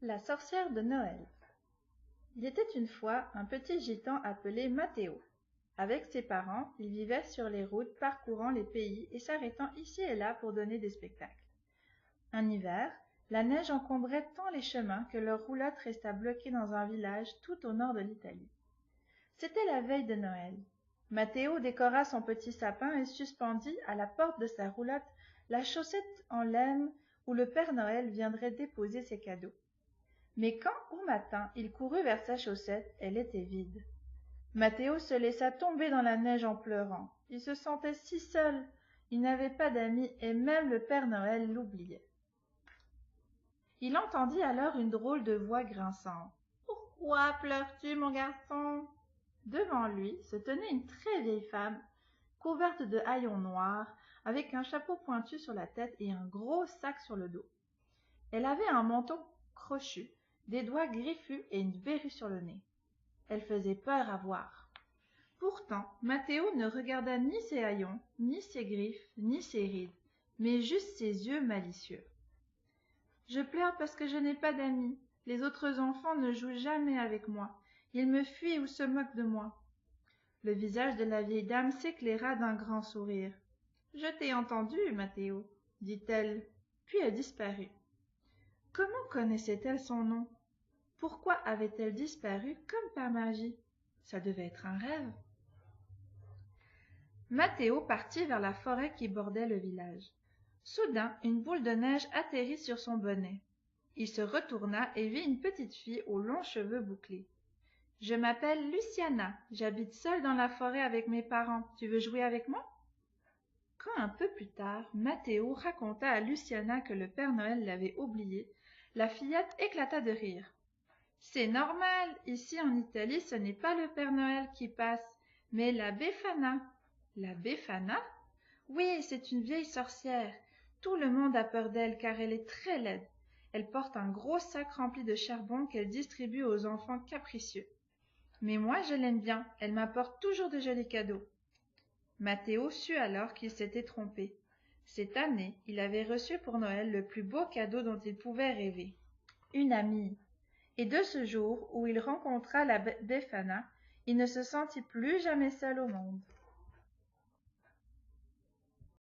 La sorcière de Noël. Il était une fois un petit gitan appelé Matteo. Avec ses parents, il vivait sur les routes parcourant les pays et s'arrêtant ici et là pour donner des spectacles. Un hiver, la neige encombrait tant les chemins que leur roulotte resta bloquée dans un village tout au nord de l'Italie. C'était la veille de Noël. Matteo décora son petit sapin et suspendit à la porte de sa roulotte la chaussette en laine où le Père Noël viendrait déposer ses cadeaux. Mais quand, au matin, il courut vers sa chaussette, elle était vide. Matteo se laissa tomber dans la neige en pleurant. Il se sentait si seul, il n'avait pas d'amis et même le Père Noël l'oubliait. Il entendit alors une drôle de voix grinçante. « Pourquoi pleures-tu, mon garçon ?» Devant lui se tenait une très vieille femme, couverte de haillons noirs, avec un chapeau pointu sur la tête et un gros sac sur le dos. Elle avait un menton crochu, des doigts griffus et une verrue sur le nez. Elle faisait peur à voir. Pourtant, Matteo ne regarda ni ses haillons, ni ses griffes, ni ses rides, mais juste ses yeux malicieux. « Je pleure parce que je n'ai pas d'amis. Les autres enfants ne jouent jamais avec moi. Ils me fuient ou se moquent de moi. » Le visage de la vieille dame s'éclaira d'un grand sourire. « Je t'ai entendu, Matteo, » dit-elle, puis elle disparut. Comment connaissait-elle son nom? Pourquoi avait-elle disparu comme par magie? Ça devait être un rêve. Matteo partit vers la forêt qui bordait le village. Soudain, une boule de neige atterrit sur son bonnet. Il se retourna et vit une petite fille aux longs cheveux bouclés. « Je m'appelle Luciana, j'habite seule dans la forêt avec mes parents. Tu veux jouer avec moi ?» Quand un peu plus tard, Matteo raconta à Luciana que le Père Noël l'avait oubliée, la fillette éclata de rire. « C'est normal, ici en Italie ce n'est pas le Père Noël qui passe, mais la Befana. » « La Befana ? Oui, c'est une vieille sorcière. Tout le monde a peur d'elle car elle est très laide. Elle porte un gros sac rempli de charbon qu'elle distribue aux enfants capricieux. Mais moi je l'aime bien, elle m'apporte toujours de jolis cadeaux. » Matteo sut alors qu'il s'était trompé. Cette année, il avait reçu pour Noël le plus beau cadeau dont il pouvait rêver. Une amie. Et de ce jour où il rencontra la Befana, il ne se sentit plus jamais seul au monde.